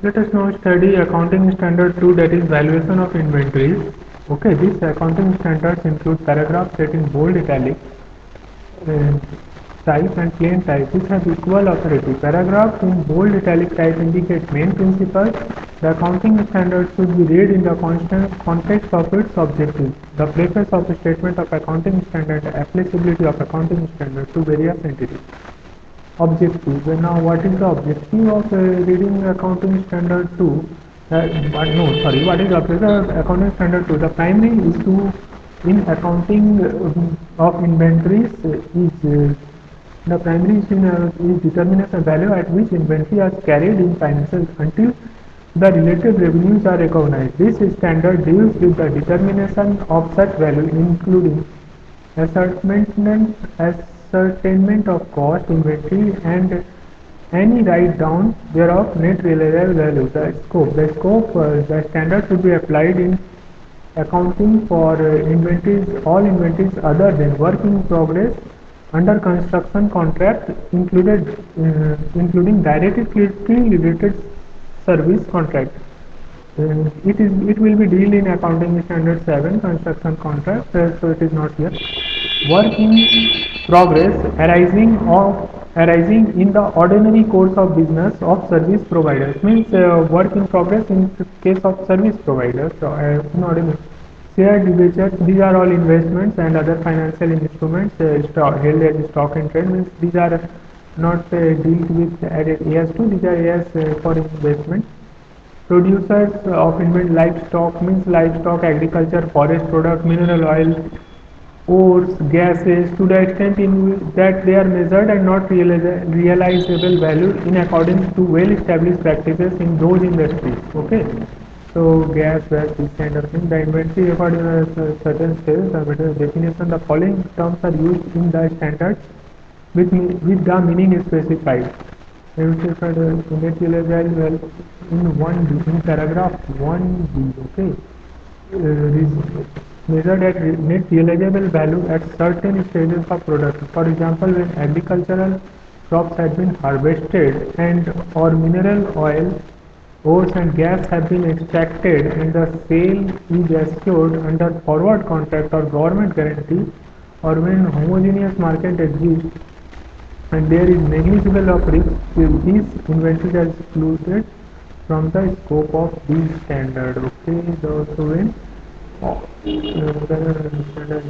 Let us now study accounting standard 2, that is valuation of inventories. Okay, these accounting standards include paragraph setting bold, italic, uh, type and plain type which have equal authority. Paragraphs in bold italic type indicate main principles. The accounting standard should be read in the constant context of its objectives. The preface of the statement of accounting standard, applicability of accounting standard to various entities. Objective. Now, what is the objective of reading accounting standard 2? What is the objective of accounting standard 2? The primary issue in accounting of inventories the primary issue is determination value at which inventory is carried in financials until the related revenues are recognized. This standard deals with the determination of such value, including ascertainment of cost, inventory, and any write down thereof net realizable value. The standard should be applied in accounting for inventories, all inventories other than work in progress, under construction contract, including directly related service contract. It will be deal in accounting standard 7 construction contract, so it is not here. Work in progress arising in the ordinary course of business of service providers, means work in progress in case of service providers, in ordinary shared debentures. These are all investments and other financial instruments held as stock and trade, means these are not dealt with as2, these are as for investment. Producers of livestock, means livestock, agriculture, forest product, mineral oil, ores, gases, to the extent in that they are measured and not realizable value in accordance to well-established practices in those industries. Okay, so gas, this kind of thing. The inventory according to certain sales, the definition, the following terms are used in the standard with the meaning specified. Net realizable in 1D, in paragraph 1D. Okay, measured at net realizable value at certain stages of production. For example, when agricultural crops have been harvested and or mineral oil, ores and gas have been extracted and the sale is assured under forward contract or government guarantee, or when homogeneous market exists and there is negligible of risk, these inventories are excluded from the scope of these standard. Okay, so when standard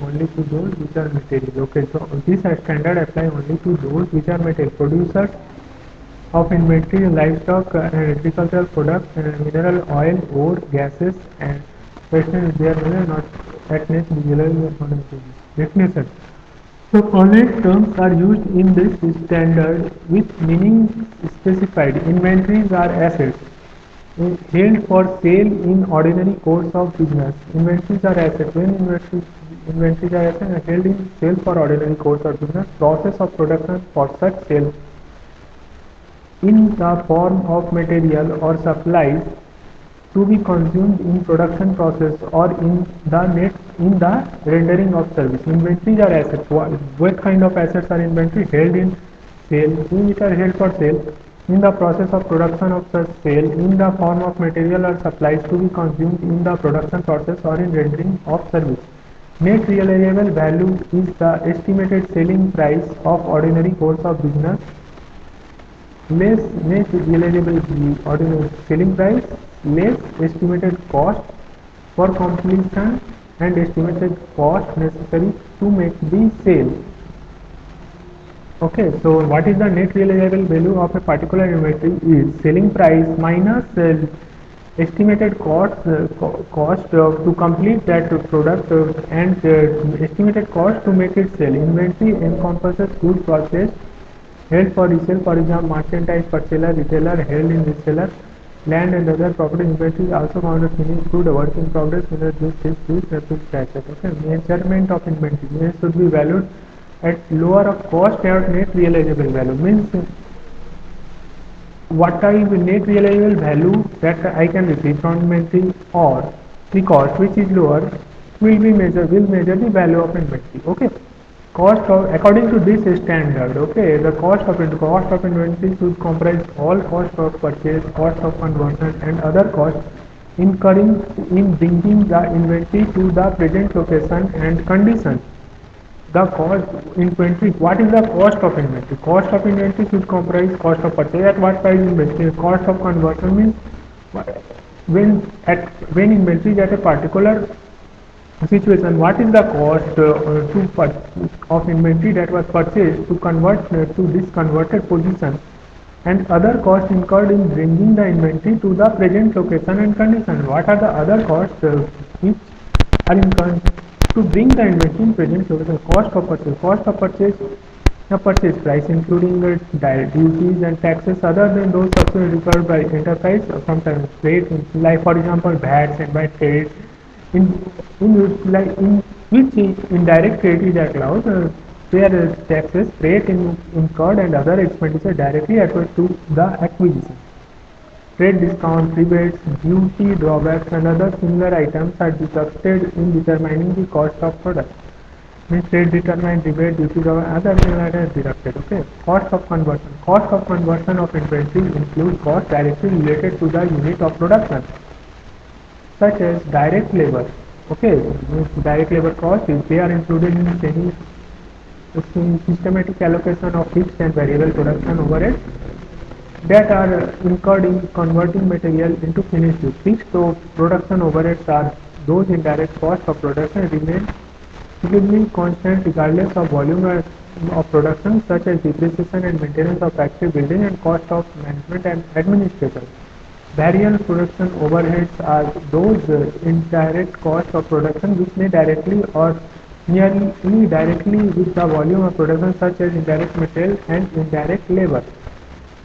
only to those which are material. Okay, so this standard apply only to those which are material. Producers of inventory, livestock and agricultural products, mineral oil, ore, gases, and question is there not at net definition. So following terms are used in this standard with meaning specified. Inventories are assets held for sale in ordinary course of business. Inventories are assets. When inventories are assets held in sale for ordinary course of business, process of production for such sale in the form of material or supplies to be consumed in production process or in the rendering of service. Inventories are assets. What kind of assets are inventory? Held in sale, which are held for sale in the process of production of such sale in the form of material or supplies to be consumed in the production process or in rendering of service. Net realizable value is the estimated selling price of ordinary course of business less net realizable ordinary selling price less estimated cost for completion and estimated cost necessary to make the sale. Okay, so what is the net realizable value of a particular inventory is selling price minus estimated cost to complete that product and estimated cost to make it sell. Inventory encompasses goods purchased held for resale, for example, merchandise, purchaser, retailer, held in reseller, land and other property. Inventory also counted finished good, work in progress, this asset. Okay, measurement of inventory should be valued at lower of cost or net realizable value. Means what is the net realizable value that I can receive from inventory, or the cost which is lower will measure the value of inventory. Okay. According to this standard, okay, the cost of inventory should comprise all cost of purchase, cost of conversion, and other costs incurring in bringing the inventory to the present location and condition. The cost inventory. What is the cost of inventory? Cost of inventory should comprise cost of purchase. At what price inventory? Cost of conversion means when inventory is at a particular situation, what is the cost of inventory that was purchased to convert to this converted position, and other costs incurred in bringing the inventory to the present location and condition. What are the other costs which are incurred to bring the inventory in present location? Cost of purchase, the purchase price including direct duties and taxes other than those subsidies incurred by enterprise, sometimes trade, like for example VATs and VAT credits, in in which indirect credit is allowed, where taxes, freight incurred and other expenditure directly attached to the acquisition. Trade discounts, rebates, duty drawbacks and other similar items are deducted in determining the cost of product. Means trade determine rebate, duty drawback, other similar items deducted. Okay. Cost of conversion. Cost of conversion of inventory includes costs directly related to the unit of production, such as direct labor. Okay, direct labor costs, they are included in any systematic allocation of fixed and variable production overhead that are incurred in converting material into finished goods. Fixed production overheads are those indirect costs of production remain relatively constant regardless of volume of production, such as depreciation and maintenance of factory building and cost of management and administration. Variable production overheads are those indirect costs of production which may directly or nearly directly with the volume of production, such as indirect material and indirect labor.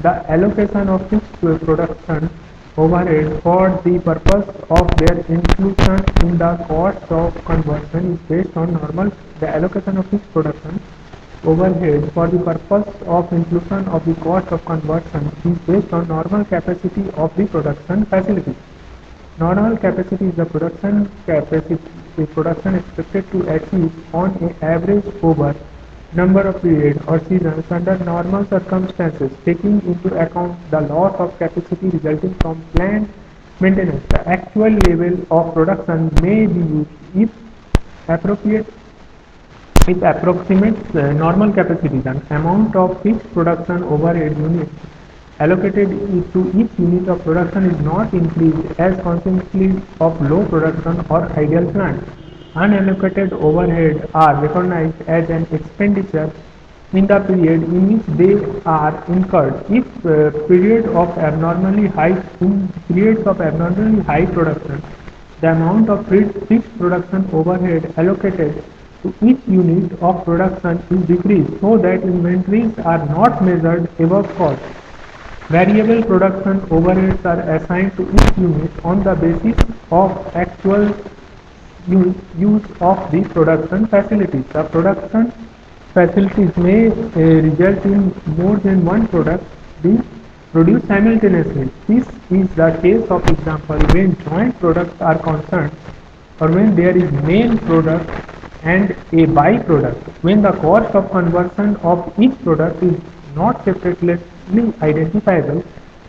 The allocation of fixed production overhead for the purpose of their inclusion in the cost of conversion is based on normal. The allocation of fixed production overhead for the purpose of inclusion of the cost of conversion is based on normal capacity of the production facility. Normal capacity is the production expected to achieve on an average over number of periods or seasons under normal circumstances, taking into account the loss of capacity resulting from plant maintenance. The actual level of production may be used if appropriate. It approximates normal capacity. The amount of fixed production overhead units allocated to each unit of production is not increased as consequently of low production or idle plant. Unallocated overhead are recognized as an expenditure in the period in which they are incurred. If periods of abnormally high production, the amount of fixed production overhead allocated to each unit of production is decreased so that inventories are not measured above cost. Variable production overheads are assigned to each unit on the basis of actual use of the production facilities. The production facilities may result in more than one product being produced simultaneously. This is the case of example when joint products are concerned, or when there is main product and a byproduct. When the cost of conversion of each product is not separately identifiable,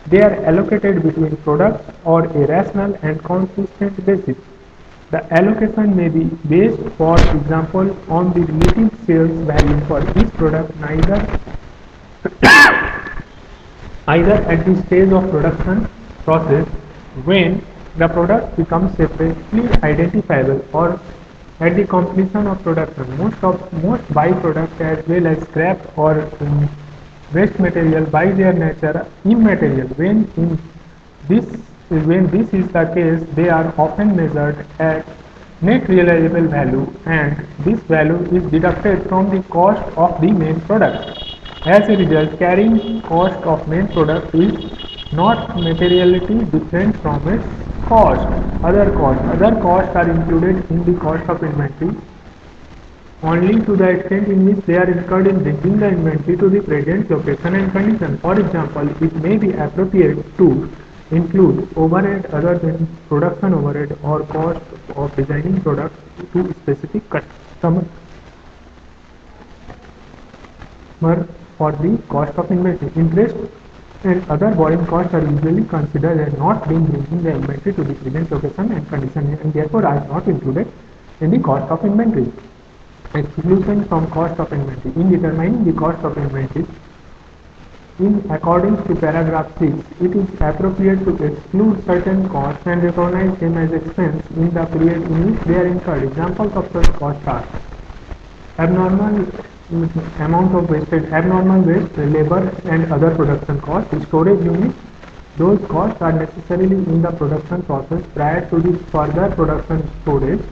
they are allocated between products or a rational and consistent basis. The allocation may be based, for example, on the relative sales value for each product, either at the stage of production process when the product becomes separately identifiable, or at the completion of production. Most byproducts as well as scrap or waste material by their nature immaterial. When this is the case, they are often measured at net realizable value, and this value is deducted from the cost of the main product. As a result, carrying cost of main product is not materially different from its cost. Other costs are included in the cost of inventory only to the extent in which they are incurred in bringing the inventory to the present location and condition. For example, it may be appropriate to include overhead other than production overhead or cost of designing products to specific customers. for the cost of inventory. Interest and other borrowing costs are usually considered as not being bringing the inventory to the present location and condition, and therefore are not included in the cost of inventory. Exclusion from cost of inventory. In determining the cost of inventory, in accordance to paragraph 6, it is appropriate to exclude certain costs and recognize them as expense in the period in which they are incurred. Examples of such costs are abnormal amount of wasted, abnormal waste, labor and other production costs, storage units. Those costs are necessarily in the production process prior to the further production storage,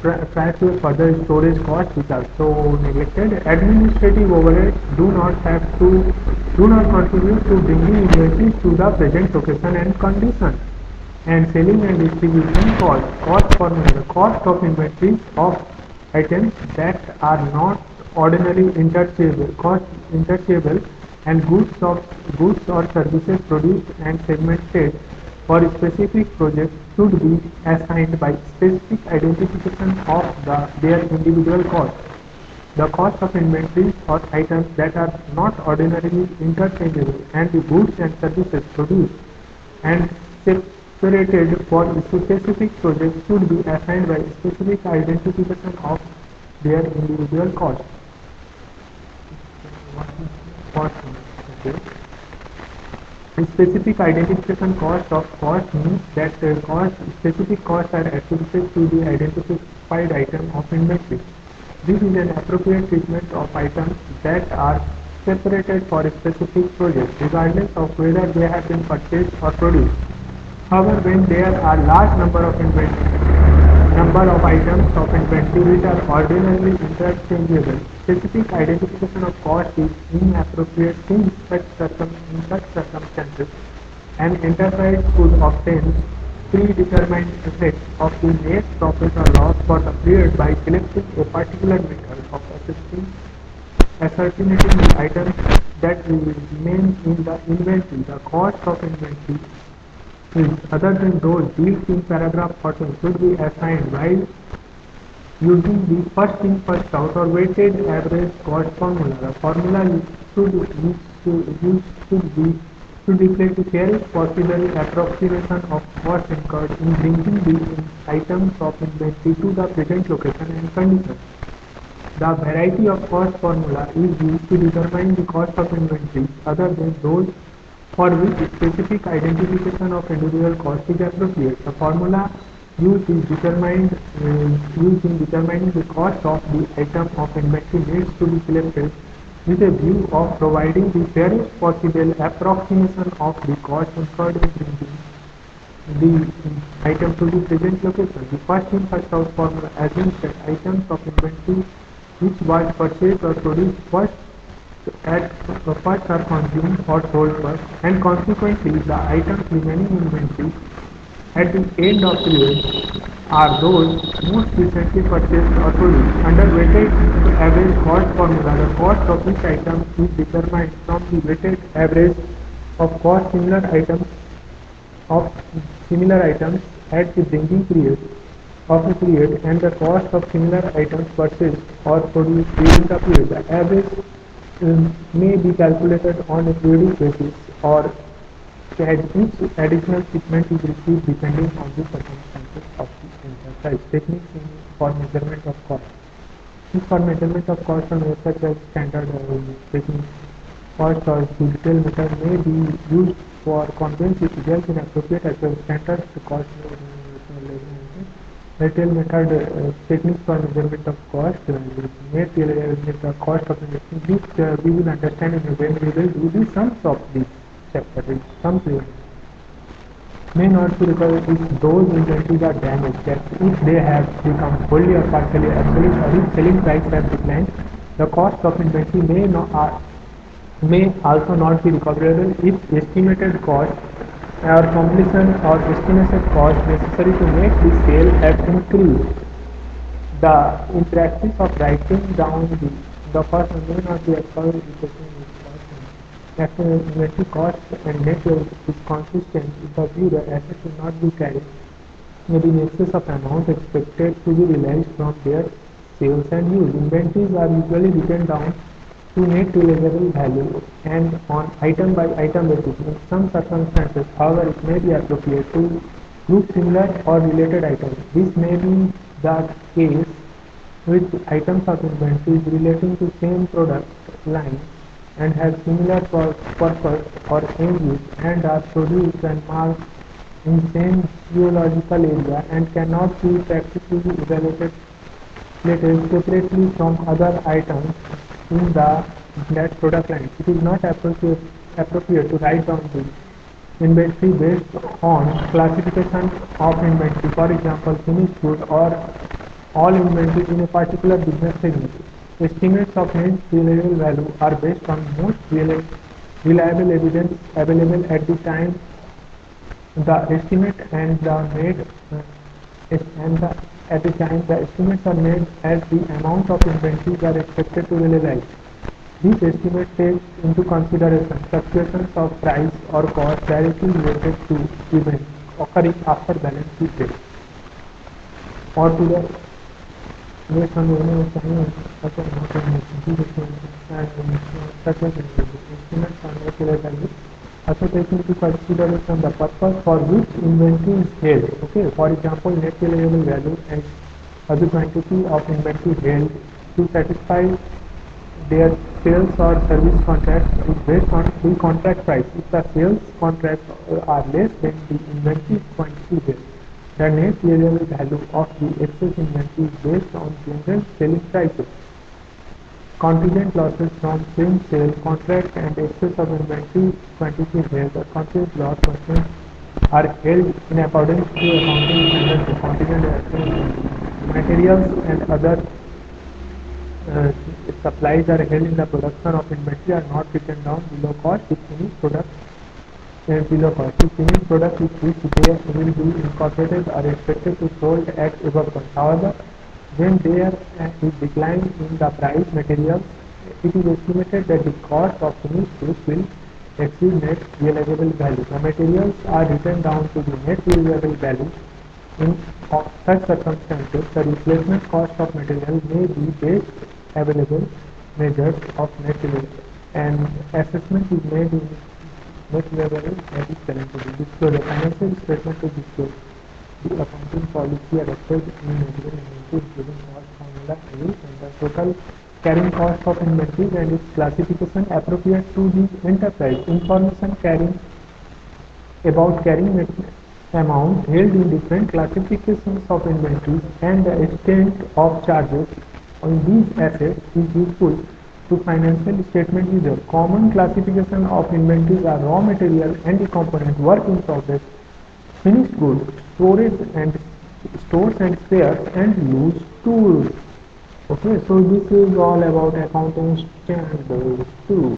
prior to further storage costs which are so neglected. Administrative overheads do not contribute to bringing inventory to the present location and condition. And selling and distribution cost formula. The cost of inventories of items that are not ordinarily interchangeable and goods or services produced and segmented for specific projects should be assigned by specific identification of their individual cost. The cost of inventories or items that are not ordinarily interchangeable and the goods and services produced and separated for specific projects should be assigned by specific identification of their individual cost. Okay. Specific identification cost of cost means that specific costs are attributed to the identified item of inventory. This is an appropriate treatment of items that are separated for a specific project, regardless of whether they have been purchased or produced. However, when there are large number of items of inventory which are ordinarily interchangeable, specific identification of cost is inappropriate in such circumstances. An enterprise could obtain predetermined effects of the net profit or loss for the period by selecting a particular method of ascertaining the items that remain in the inventory. The cost of inventory other than those dealt in paragraph 14 should be assigned by using the first in first out or weighted average cost formula. The formula should reflect the fairest possible approximation of cost incurred in bringing the items of inventory to the present location and condition. The variety of cost formula is used to determine the cost of inventory other than those for which specific identification of individual cost is appropriate. The formula used in determining the cost of the item of inventory needs to be selected with a view of providing the fairest possible approximation of the cost incurred in bringing the item to the present location. The first in first out formula assumes that items of inventory which was purchased or produced first are consumed or sold first, and consequently the items remaining in inventory at the end of period are those most recently purchased or produced. Under weighted average cost formula, the cost of each item is determined from the weighted average of cost similar items at the bringing period of a period and the cost of similar items purchased or produced during the period. The average may be calculated on a periodic basis or each additional shipment is received depending on the circumstances of the enterprise. Techniques for measurement of cost. For measurement of cost on such as standard techniques, cost or detail method may be used for conveyance which results in appropriate as well as standard cost retail method techniques for measurement of cost may realize the cost of investing. This we will understand in when we will do the sums of this chapter. Sums may not be recovered if those inventories are damaged, that if they have become wholly or partially obsolete or if selling price has declined, the cost of inventory may also not be recoverable if estimated cost or completion or estimation cost necessary to make the sale have increased. In practice of writing down the first one may not be recovered inventory cost and net is consistent with the view that assets will not be carried in excess of amount expected to be realized from their sales and use. Inventories are usually written down to net realizable value and on item by item basis. In some circumstances, however, it may be appropriate to group similar or related items. This may be the case with items of inventory relating to same product line and have similar purpose or end use and are produced and marked in same geological area and cannot be practically evaluated separately from other items in that product line. It is not appropriate to write down the inventory based on classification of inventory, for example, finished good or all inventory in a particular business segment. Estimates of net realizable value are based on most reliable evidence available at the time the estimate and the made at the time the estimates are made as the amount of inventories are expected to realize. These estimates take into consideration fluctuations of price or cost directly related to events occurring after balance sheet date or to the based on the estimates on net value also taking into consideration the purpose for which inventory is held. Okay, for example, net realizable value as a quantity of inventory held to satisfy their sales or service contracts is based on the contract price. If the sales contracts are less than the inventory quantity held, the net realizable value of the excess inventory is based on general selling prices. Contingent losses from same sale contract and excess of inventory quantity held or contingent loss functions are held in accordance to accounting standards. The contingent materials and other supplies are held in the production of inventory are not written down below cost if finished product below cost. If finished product is which they will be incorporated are expected to sold at above cost. However, when there is decline in the price materials, it is estimated that the cost of finished goods will exceed net realizable value. The materials are written down to the net realizable value. In such circumstances, the replacement cost of material may be best available measures of net realizable, and assessment is made in net realizable value currently. Disclosure financial statement to disclose the accounting policy adopted in material inventory, including cost formula used and the total carrying cost of inventories and its classification appropriate to the enterprise. Information about carrying amount held in different classifications of inventories and the extent of charges on these assets is useful to financial statement user. Common classification of inventories are raw material and the component, work in progress, finished goods, storage and stores and spares, and used tools. Okay, so this is all about accounting standards 2.